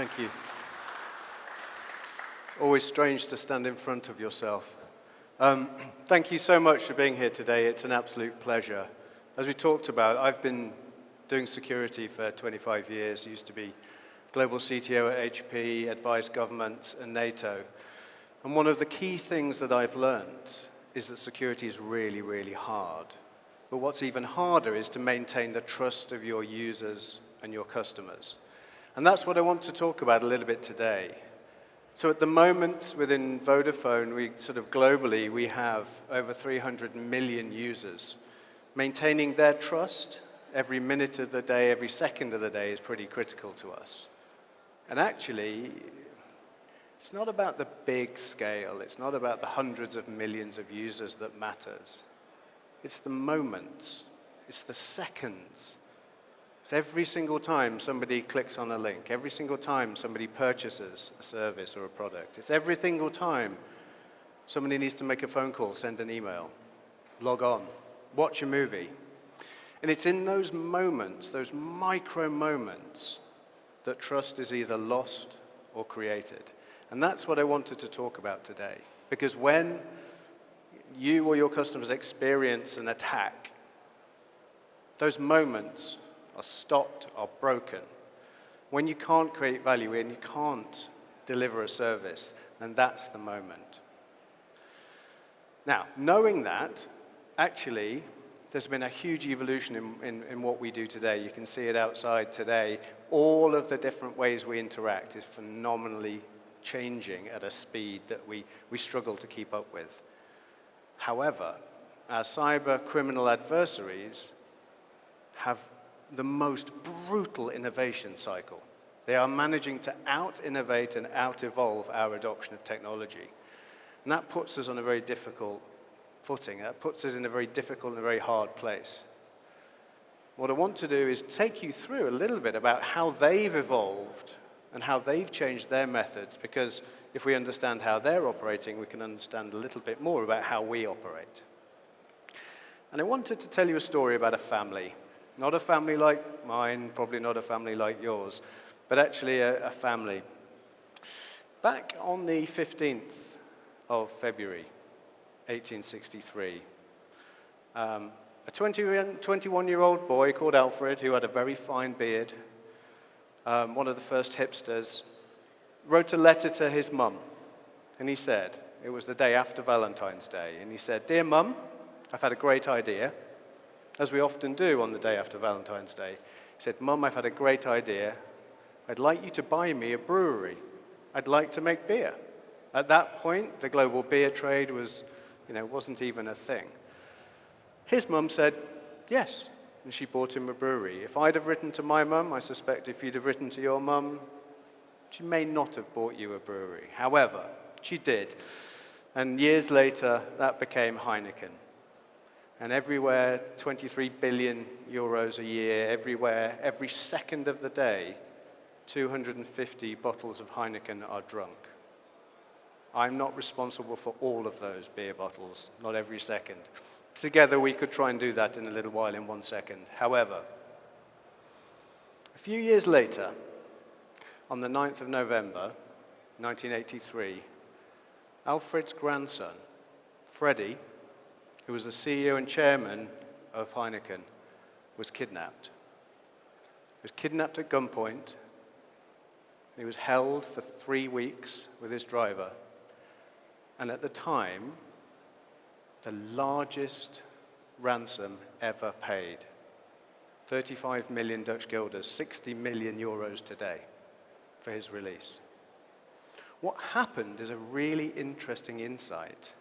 Thank you. It's always strange to stand in front of yourself. Thank you so much for being here today. It's an absolute pleasure. As we talked about, I've been doing security for 25 years. Used to be global CTO at HP, advised governments and NATO. And one of the key things that I've learned is that security is really, really hard. But what's even harder is to maintain the trust of your users and your customers. And that's what I want to talk about a little bit today. So at the moment, within Vodafone, we sort of globally, we have over 300 million users. Maintaining their trust every minute of the day, every second of the day is pretty critical to us. And actually, it's not about the big scale. It's not about the hundreds of millions of users that matters. It's the moments. It's the seconds. It's every single time somebody clicks on a link, every single time somebody purchases a service or a product. It's every single time somebody needs to make a phone call, send an email, log on, watch a movie. And it's in those moments, those micro moments, that trust is either lost or created. And that's what I wanted to talk about today. Because when you or your customers experience an attack, those moments are stopped, are broken. When you can't create value and you can't deliver a service, then that's the moment. Now, knowing that, actually, there's been a huge evolution in what we do today. You can see it outside today. All of the different ways we interact is phenomenally changing at a speed that we struggle to keep up with. However, our cyber criminal adversaries have the most brutal innovation cycle. They are managing to out-innovate and out-evolve our adoption of technology. And that puts us on a very difficult footing. That puts us in a very difficult and a very hard place. What I want to do is take you through a little bit about how they've evolved and how they've changed their methods, because if we understand how they're operating, we can understand a little bit more about how we operate. And I wanted to tell you a story about a family. Not a family like mine, probably not a family like yours, but actually a family. Back on the 15th of February, 1863, a 21-year-old boy called Alfred, who had a very fine beard, one of the first hipsters, wrote a letter to his mum. And he said, it was the day after Valentine's Day, and he said, "Dear Mum, I've had a great idea," as we often do on the day after Valentine's Day. He said, "Mum, I've had a great idea. I'd like you to buy me a brewery. I'd like to make beer." At that point, the global beer trade wasn't even a thing. His mum said, yes, and she bought him a brewery. If I'd have written to my mum, I suspect if you'd have written to your mum, she may not have bought you a brewery. However, she did. And years later, that became Heineken. And everywhere, 23 billion euros a year, everywhere, every second of the day, 250 bottles of Heineken are drunk. I'm not responsible for all of those beer bottles, not every second. Together, we could try and do that in a little while in 1 second. However, a few years later, on the 9th of November, 1983, Alfred's grandson, Freddie, who was the CEO and chairman of Heineken, was kidnapped. He was kidnapped at gunpoint. He was held for 3 weeks with his driver. And at the time, the largest ransom ever paid. 35 million Dutch guilders, 60 million euros today for his release. What happened is a really interesting insight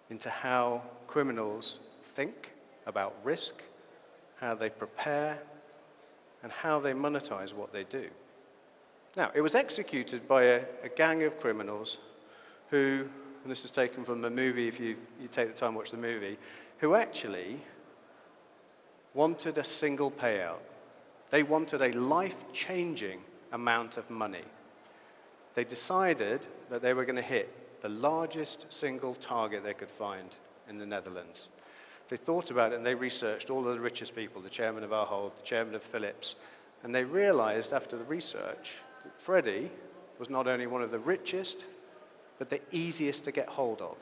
into how criminals think about risk, how they prepare, and how they monetize what they do. Now, it was executed by a gang of criminals who, and this is taken from the movie if you take the time to watch the movie, who actually wanted a single payout. They wanted a life-changing amount of money. They decided that they were going to hit the largest single target they could find in the Netherlands. They thought about it and they researched all of the richest people, the chairman of Ahold, the chairman of Philips, and they realized after the research that Freddie was not only one of the richest, but the easiest to get hold of.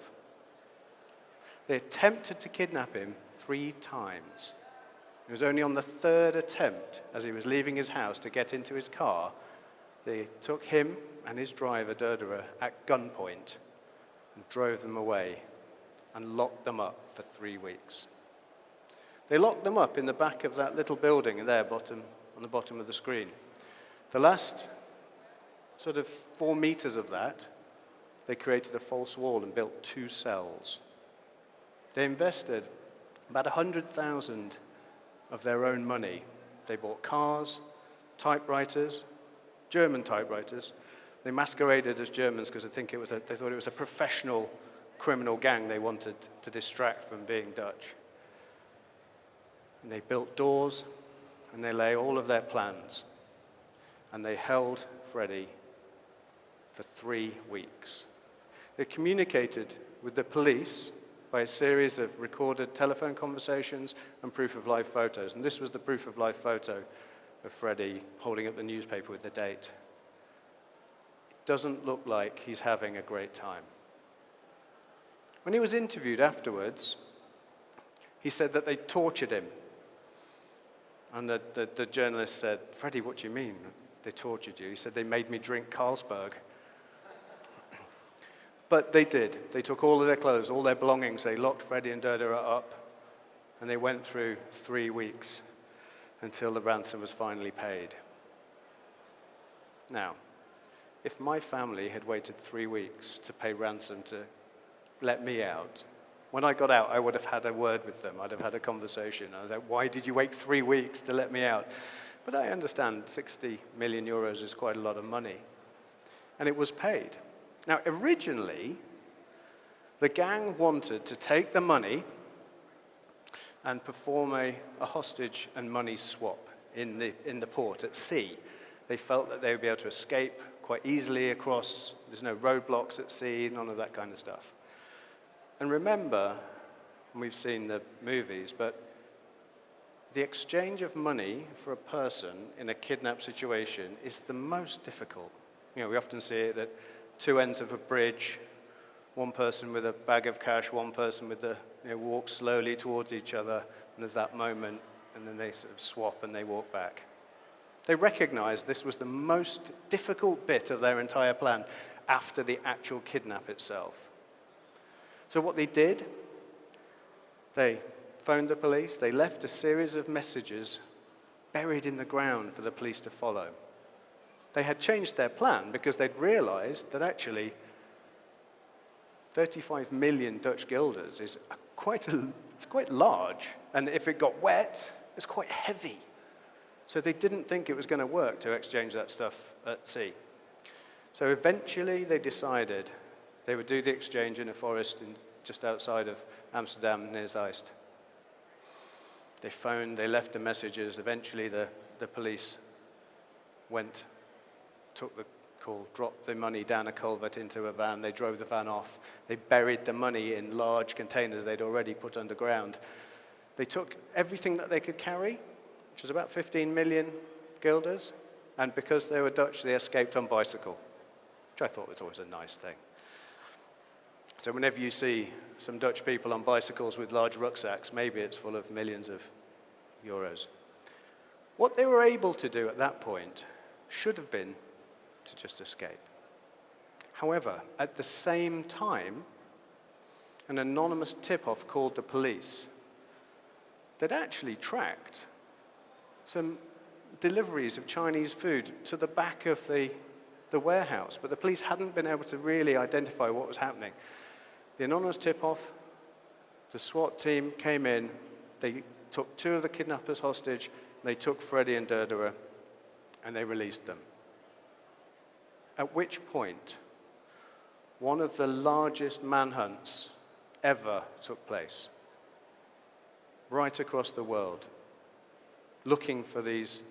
They attempted to kidnap him 3 times. It was only on the 3rd attempt, as he was leaving his house to get into his car, they took him and his driver, Derdera, at gunpoint and drove them away and locked them up for 3 weeks. They locked them up in the back of that little building there, on the bottom of the screen. The last sort of 4 meters of that, they created a false wall and built 2 cells. They invested about 100,000 of their own money. They bought cars, typewriters, German typewriters. They masqueraded as Germans because they thought it was a professional criminal gang they wanted to distract from being Dutch. And they built doors, and they lay all of their plans. And they held Freddie for 3 weeks. They communicated with the police by a series of recorded telephone conversations and proof-of-life photos. And this was the proof-of-life photo of Freddie holding up the newspaper with the date. It doesn't look like he's having a great time. When he was interviewed afterwards, he said that they tortured him. And the journalist said, "Freddie, what do you mean they tortured you?" He said, "They made me drink Carlsberg." But they did. They took all of their clothes, all their belongings. They locked Freddie and Derdera up, and they went through 3 weeks until the ransom was finally paid. Now, if my family had waited 3 weeks to pay ransom to let me out, when I got out, I would have had a word with them. I'd have had a conversation. I was like, "Why did you wait 3 weeks to let me out?" But I understand 60 million euros is quite a lot of money. And it was paid. Now, originally, the gang wanted to take the money and perform a hostage and money swap in the port at sea. They felt that they would be able to escape quite easily across. There's no roadblocks at sea, none of that kind of stuff. And remember, and we've seen the movies, but the exchange of money for a person in a kidnap situation is the most difficult. You know, we often see it at 2 ends of a bridge, one person with a bag of cash, one person with walk slowly towards each other, and there's that moment, and then they sort of swap and they walk back. They recognized this was the most difficult bit of their entire plan after the actual kidnap itself. So what they did, they phoned the police, they left a series of messages buried in the ground for the police to follow. They had changed their plan because they'd realized that actually 35 million Dutch guilders is quite large, and if it got wet, it's quite heavy. So they didn't think it was going to work to exchange that stuff at sea. So eventually they decided they would do the exchange in a forest just outside of Amsterdam near Zeist. They phoned, they left the messages. Eventually the police went, took the call, dropped the money down a culvert into a van. They drove the van off. They buried the money in large containers they'd already put underground. They took everything that they could carry, which was about 15 million guilders, and because they were Dutch, they escaped on bicycle, which I thought was always a nice thing. So whenever you see some Dutch people on bicycles with large rucksacks, maybe it's full of millions of euros. What they were able to do at that point should have been to just escape. However, at the same time, an anonymous tip-off called the police. They'd actually tracked some deliveries of Chinese food to the back of the warehouse, but the police hadn't been able to really identify what was happening. The anonymous tip-off, the SWAT team came in, they took 2 of the kidnappers hostage, they took Freddie and Derdera, and they released them. At which point, one of the largest manhunts ever took place, right across the world, looking for these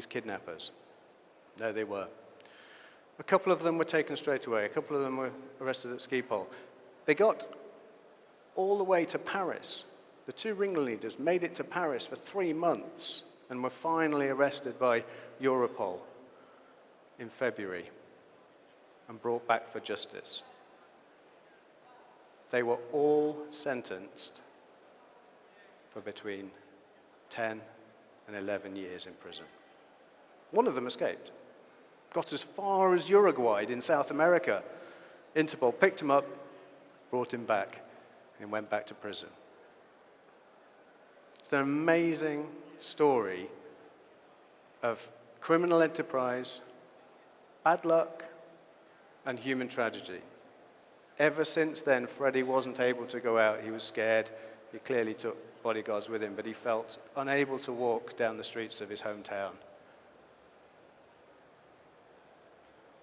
kidnappers. There they were. A couple of them were taken straight away. A couple of them were arrested at Schiphol. They got all the way to Paris. The 2 ringleaders made it to Paris for 3 months and were finally arrested by Europol in February. and brought back for justice. They were all sentenced for between 10 and 11 years in prison. One of them escaped, got as far as Uruguay in South America. Interpol picked him up, brought him back, and went back to prison. It's an amazing story of criminal enterprise, bad luck, and human tragedy. Ever since then, Freddie wasn't able to go out. He was scared. He clearly took bodyguards with him, but he felt unable to walk down the streets of his hometown.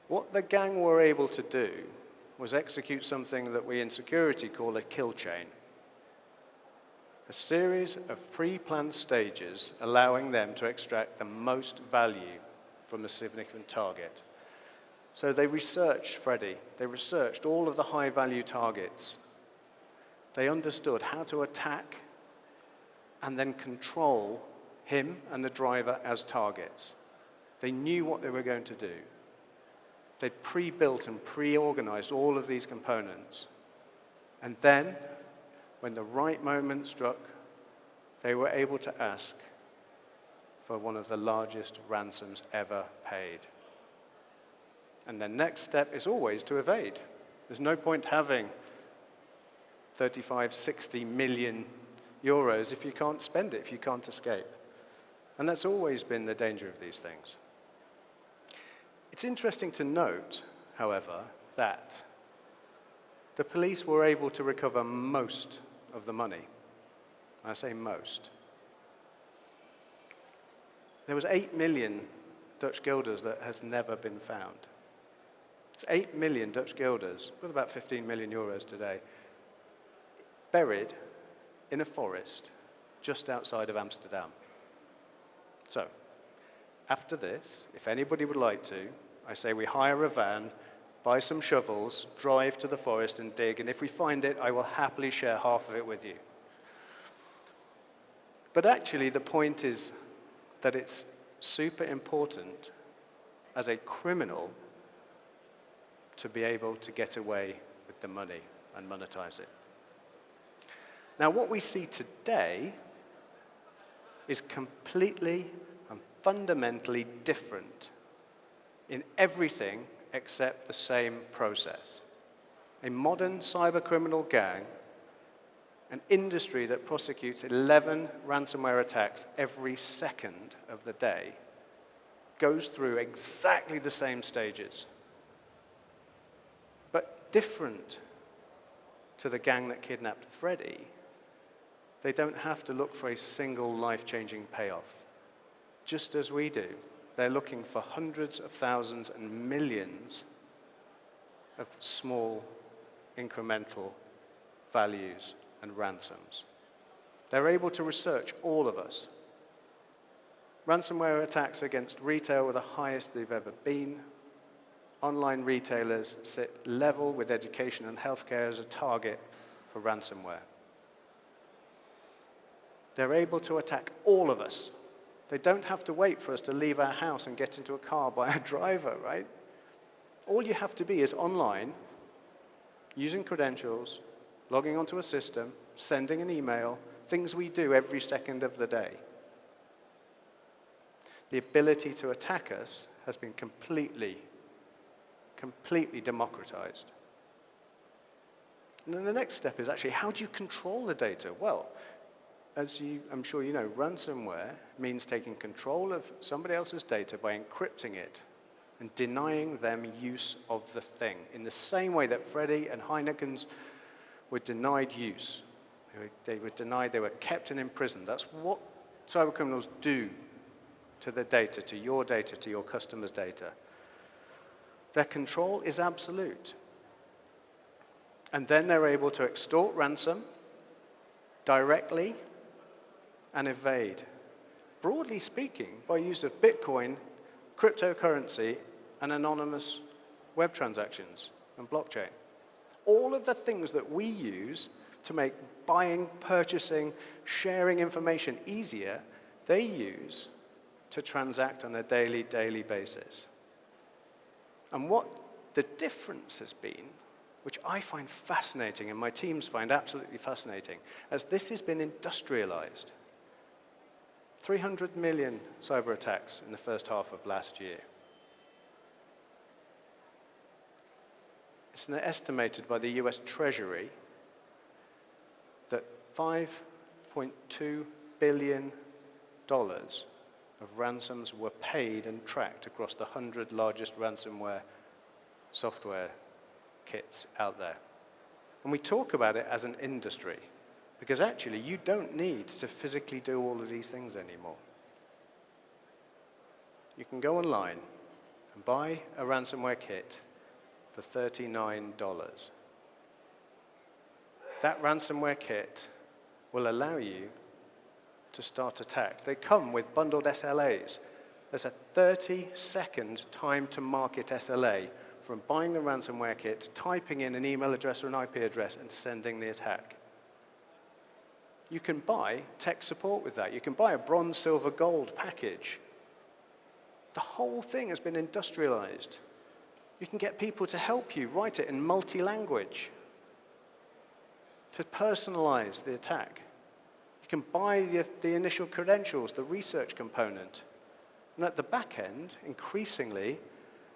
What the gang were able to do was execute something that we in security call a kill chain. A series of pre-planned stages allowing them to extract the most value from a significant target. So they researched Freddie. They researched all of the high-value targets. They understood how to attack and then control him and the driver as targets. They knew what they were going to do. They pre-built and pre-organized all of these components. And then, when the right moment struck, they were able to ask for one of the largest ransoms ever paid. And the next step is always to evade. There's no point having 35, 60 million euros if you can't spend it, if you can't escape. And that's always been the danger of these things. It's interesting to note, however, that the police were able to recover most of the money. I say most. There was 8 million Dutch guilders that has never been found. It's 8 million Dutch guilders, worth about 15 million euros today, buried in a forest just outside of Amsterdam. So, after this, if anybody would like to, I say we hire a van, buy some shovels, drive to the forest and dig, and if we find it, I will happily share half of it with you. But actually, the point is that it's super important as a criminal to be able to get away with the money and monetize it. Now, what we see today is completely and fundamentally different in everything except the same process. A modern cybercriminal gang, an industry that prosecutes 11 ransomware attacks every second of the day, goes through exactly the same stages. But different to the gang that kidnapped Freddie, they don't have to look for a single life-changing payoff. Just as we do, they're looking for hundreds of thousands and millions of small, incremental values and ransoms. They're able to research all of us. Ransomware attacks against retail were the highest they've ever been. Online retailers sit level with education and healthcare as a target for ransomware. They're able to attack all of us. They don't have to wait for us to leave our house and get into a car by a driver, right? All you have to be is online, using credentials, logging onto a system, sending an email, things we do every second of the day. The ability to attack us has been completely democratized. And then the next step is actually, how do you control the data? Well, I'm sure you know, ransomware means taking control of somebody else's data by encrypting it and denying them use of the thing, in the same way that Freddie and Heineken's were denied use. They were denied, they were kept and imprisoned. That's what cybercriminals do to the data, to your customers' data. Their control is absolute. And then they're able to extort ransom directly and evade, broadly speaking, by use of Bitcoin, cryptocurrency, and anonymous web transactions and blockchain. All of the things that we use to make buying, purchasing, sharing information easier, they use to transact on a daily basis. And what The difference has been, which I find fascinating and my teams find absolutely fascinating, as this has been industrialized. 300 million cyber attacks in the first half of last year. It's estimated by the US Treasury that $5.2 billion of ransoms were paid and tracked across the 100 largest ransomware software kits out there. And we talk about it as an industry, because actually you don't need to physically do all of these things anymore. You can go online and buy a ransomware kit for $39. That ransomware kit will allow you to start attacks. They come with bundled SLAs. There's a 30-second time to market SLA from buying the ransomware kit, typing in an email address or an IP address, and sending the attack. You can buy tech support with that. You can buy a bronze, silver, gold package. The whole thing has been industrialized. You can get people to help you write it in multi-language to personalize the attack. You can buy the initial credentials, the research component. And at the back end, increasingly,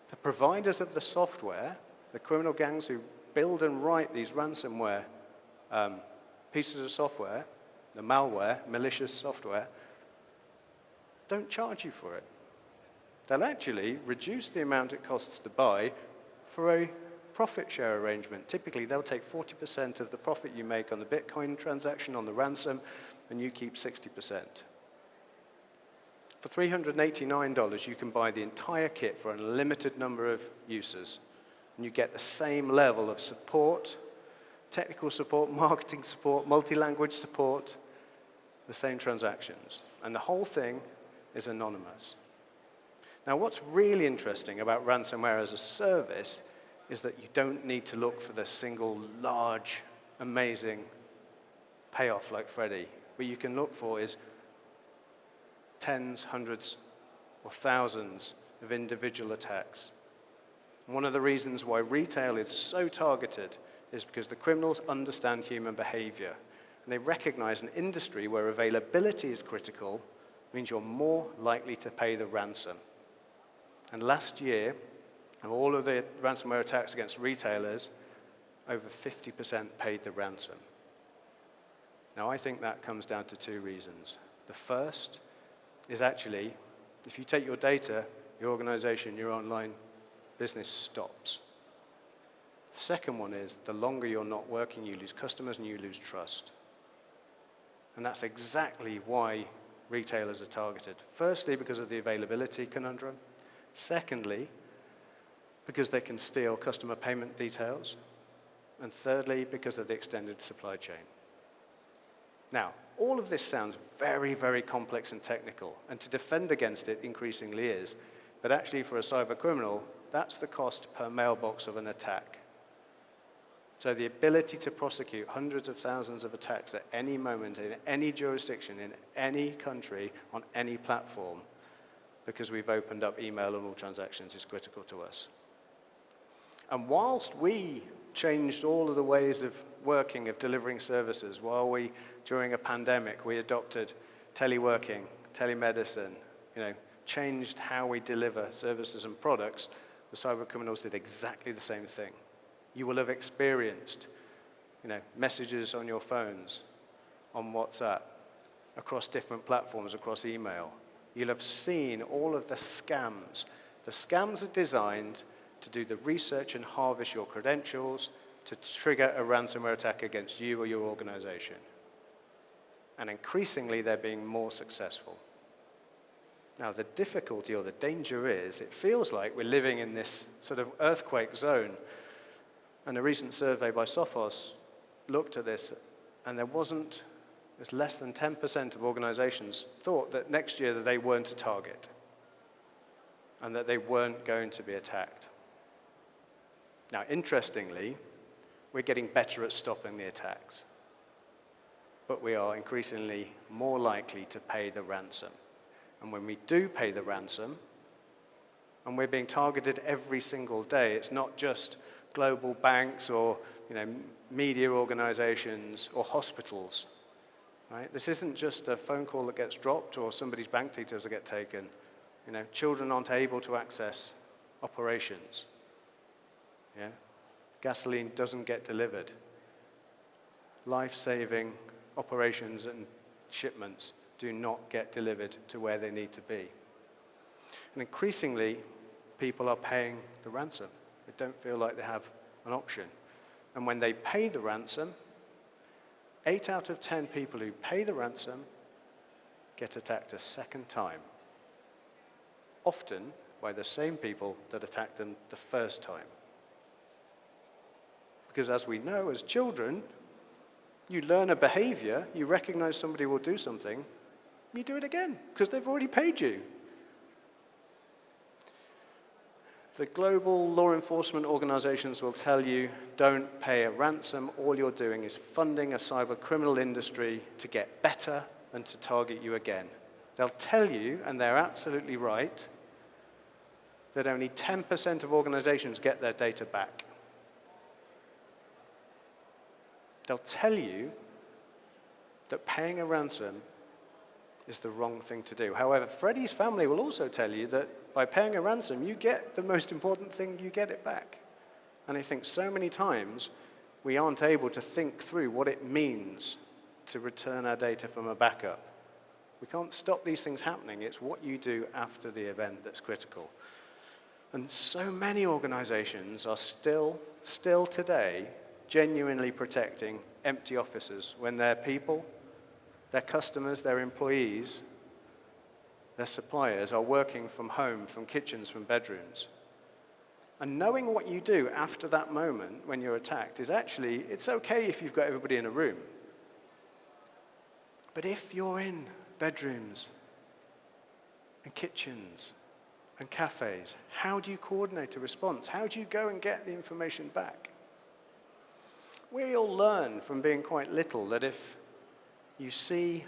the providers of the software, the criminal gangs who build and write these ransomware pieces of software, the malware, malicious software, don't charge you for it. They'll actually reduce the amount it costs to buy for a profit share arrangement. Typically, they'll take 40% of the profit you make on the Bitcoin transaction on the ransom, and you keep 60%. For $389, you can buy the entire kit for an unlimited number of users, and you get the same level of support, technical support, marketing support, multi-language support, the same transactions. And the whole thing is anonymous. Now, what's really interesting about ransomware as a service is that you don't need to look for the single large, amazing payoff like Freddy. What you can look for is tens, hundreds, or thousands of individual attacks. And one of the reasons why retail is so targeted is because the criminals understand human behavior. And they recognize an industry where availability is critical means you're more likely to pay the ransom. And last year, of all of the ransomware attacks against retailers, over 50% paid the ransom. Now, I think that comes down to two reasons. The first is actually, if you take your data, your organization, your online business stops. The second one is, the longer you're not working, you lose customers and you lose trust. And that's exactly why retailers are targeted. Firstly, because of the availability conundrum. Secondly, because they can steal customer payment details. And thirdly, because of the extended supply chain. Now, all of this sounds very, very complex and technical, and to defend against it increasingly is. But actually, for a cyber criminal, that's the cost per mailbox of an attack. So the ability to prosecute hundreds of thousands of attacks at any moment, in any jurisdiction, in any country, on any platform, because we've opened up email and all transactions, is critical to us. And whilst we changed all of the ways of working, of delivering services, while we, during a pandemic, we adopted teleworking, telemedicine, changed how we deliver services and products, the cyber criminals did exactly the same thing. You will have experienced, messages on your phones, on WhatsApp, across different platforms, across email. You'll have seen all of the scams. The scams are designed to do the research and harvest your credentials to trigger a ransomware attack against you or your organization. And increasingly, they're being more successful. Now, the difficulty or the danger is, it feels like we're living in this sort of earthquake zone. And a recent survey by Sophos looked at this, and there's less than 10% of organizations thought that next year that they weren't a target and that they weren't going to be attacked. Now, interestingly, we're getting better at stopping the attacks, but we are increasingly more likely to pay the ransom. And when we do pay the ransom, And we're being targeted every single day. It's not just global banks or media organizations or hospitals. Right? This isn't just a phone call that gets dropped or somebody's bank details that get taken. Children aren't able to access operations. Yeah? Gasoline doesn't get delivered. Life-saving operations and shipments do not get delivered to where they need to be. And increasingly, people are paying the ransom. They don't feel like they have an option. And when they pay the ransom, 8 out of 10 people who pay the ransom get attacked a second time, often by the same people that attacked them the first time. Because as we know, as children, you learn a behavior, you recognize somebody will do something, you do it again, because they've already paid you. The global law enforcement organizations will tell you, don't pay a ransom. All you're doing is funding a cyber criminal industry to get better and to target you again. They'll tell you, and they're absolutely right, that only 10% of organizations get their data back. They'll tell you that paying a ransom is the wrong thing to do. However, Freddie's family will also tell you that by paying a ransom, you get the most important thing, you get it back. And I think so many times we aren't able to think through what it means to return our data from a backup. We can't stop these things happening. It's what you do after the event that's critical. And so many organizations are still today genuinely protecting empty offices when their people, their customers, their employees, their suppliers are working from home, from kitchens, from bedrooms. And knowing what you do after that moment when you're attacked is actually, it's okay if you've got everybody in a room. But if you're in bedrooms and kitchens and cafes, how do you coordinate a response? How do you go and get the information back? We all learn from being quite little that if you see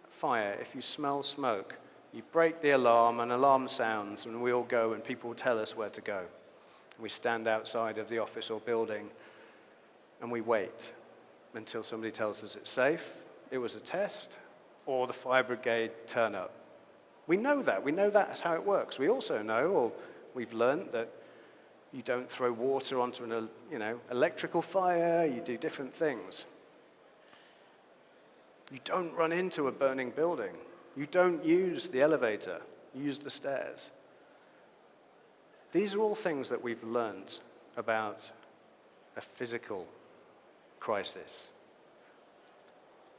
fire, if you smell smoke, you break the alarm, an alarm sounds, and we all go and people tell us where to go. We stand outside of the office or building and we wait until somebody tells us it's safe, it was a test, or the fire brigade turn up. We know that's how it works. We also know, or we've learned, that you don't throw water onto an electrical fire, you do different things. You don't run into a burning building. You don't use the elevator, you use the stairs. These are all things that we've learned about a physical crisis.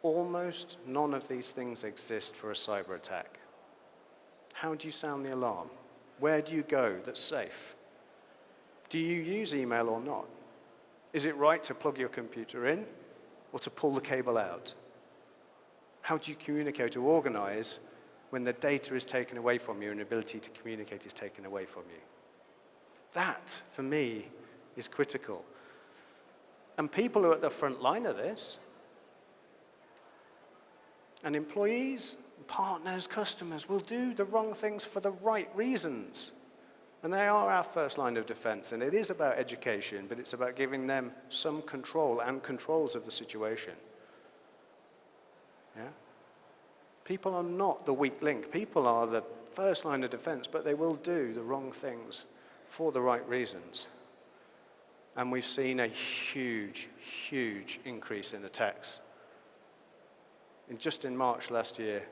Almost none of these things exist for a cyber attack. How do you sound the alarm? Where do you go that's safe? Do you use email or not? Is it right to plug your computer in or to pull the cable out? How do you communicate or organize when the data is taken away from you and the ability to communicate is taken away from you? That, for me, is critical. And people who are at the front line of this, and employees, partners, customers, will do the wrong things for the right reasons. And they are our first line of defense. And it is about education, but it's about giving them some control and controls of the situation. Yeah? People are not the weak link. People are the first line of defense, but they will do the wrong things for the right reasons. And we've seen a huge, huge increase in attacks. Just in March last year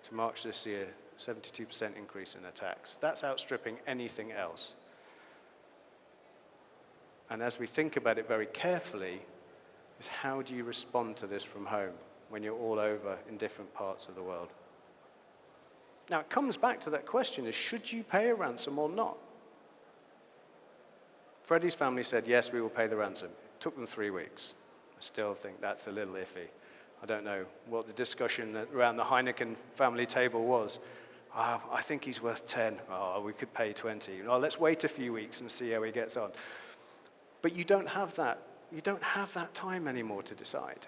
to March this year, 72% increase in attacks. That's outstripping anything else. And as we think about it very carefully, is how do you respond to this from home when you're all over in different parts of the world? Now, it comes back to that question, is should you pay a ransom or not? Freddie's family said, yes, we will pay the ransom. It took them 3 weeks. I still think that's a little iffy. I don't know what the discussion around the Heineken family table was. I think he's worth 10. Oh, we could pay 20. Oh, let's wait a few weeks and see how he gets on. But you don't have that. You don't have that time anymore to decide.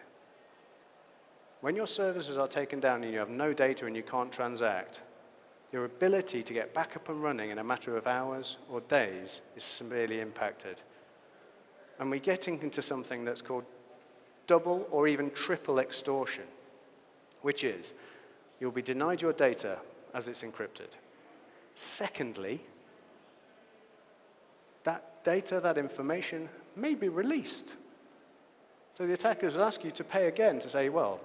When your services are taken down and you have no data and you can't transact, your ability to get back up and running in a matter of hours or days is severely impacted. And we're getting into something that's called double or even triple extortion, which is you'll be denied your data as it's encrypted. Secondly, that data, that information may be released. So the attackers will ask you to pay again to say, well,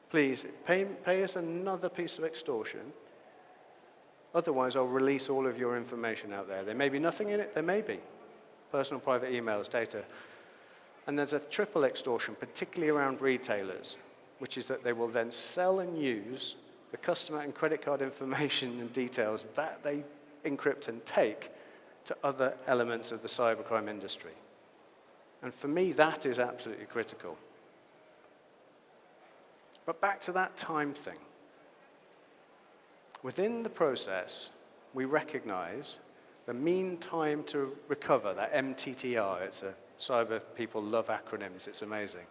please pay us another piece of extortion. Otherwise, I'll release all of your information out there. There may be nothing in it, there may be. Personal private emails, data. And there's a triple extortion, particularly around retailers, which is that they will then sell and use the customer and credit card information and details that they encrypt and take to other elements of the cybercrime industry. And for me, that is absolutely critical. But back to that time thing. Within the process, we recognize the mean time to recover, that MTTR, it's a cyber people love acronyms, it's amazing.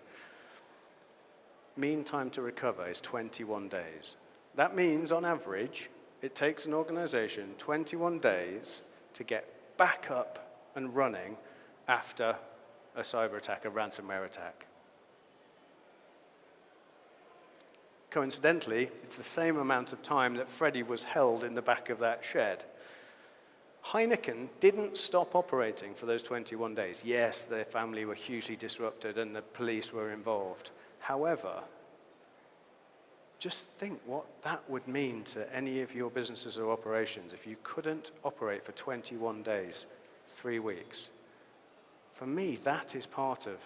Mean time to recover is 21 days. That means, on average, it takes an organization 21 days to get back up and running after a cyber attack, a ransomware attack. Coincidentally, it's the same amount of time that Freddie was held in the back of that shed. Heineken didn't stop operating for those 21 days. Yes, their family were hugely disrupted and the police were involved. However, just think what that would mean to any of your businesses or operations if you couldn't operate for 21 days, 3 weeks. For me, that is part of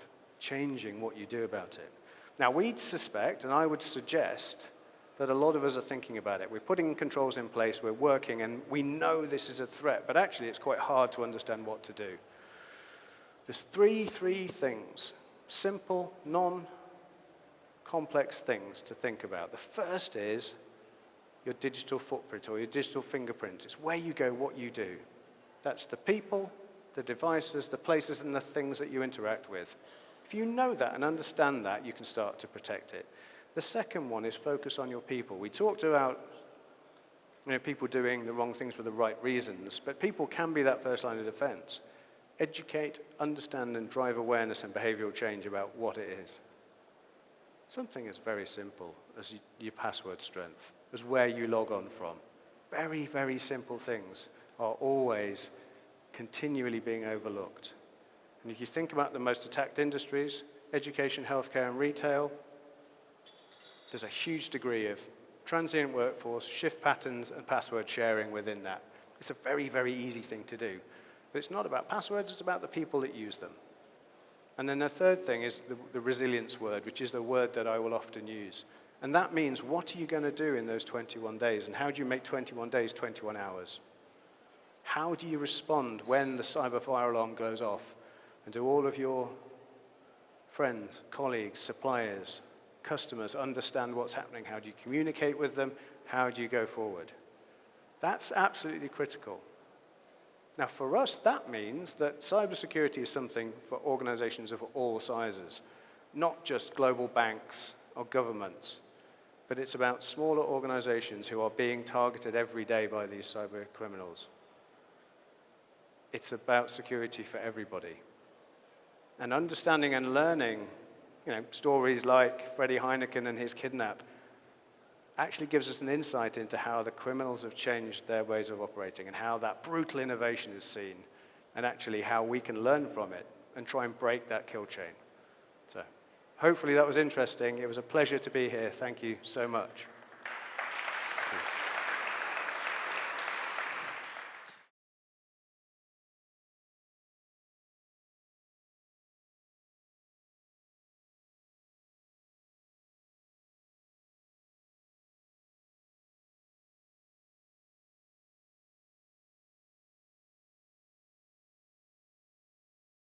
changing what you do about it. Now, we'd suspect, and I would suggest, that a lot of us are thinking about it. We're putting controls in place, we're working, and we know this is a threat, but actually it's quite hard to understand what to do. There's three things, simple, non-complex things to think about. The first is your digital footprint or your digital fingerprint. It's where you go, what you do. That's the people, the devices, the places, and the things that you interact with. If you know that and understand that, you can start to protect it. The second one is focus on your people. We talked about people doing the wrong things for the right reasons, but people can be that first line of defense. Educate, understand, and drive awareness and behavioral change about what it is. Something as very simple as your password strength, as where you log on from. Very, very simple things are always continually being overlooked. And if you think about the most attacked industries, education, healthcare, and retail, there's a huge degree of transient workforce, shift patterns, and password sharing within that. It's a very, very easy thing to do. But it's not about passwords, it's about the people that use them. And then the third thing is the resilience word, which is the word that I will often use. And that means, what are you going to do in those 21 days? And how do you make 21 days 21 hours? How do you respond when the cyber fire alarm goes off? And do all of your friends, colleagues, suppliers, customers understand what's happening? How do you communicate with them? How do you go forward? That's absolutely critical. Now, for us, that means that cybersecurity is something for organizations of all sizes, not just global banks or governments, but it's about smaller organizations who are being targeted every day by these cyber criminals. It's about security for everybody. And understanding and learning, stories like Freddie Heineken and his kidnap actually gives us an insight into how the criminals have changed their ways of operating and how that brutal innovation is seen, and actually how we can learn from it and try and break that kill chain. So hopefully that was interesting. It was a pleasure to be here. Thank you so much.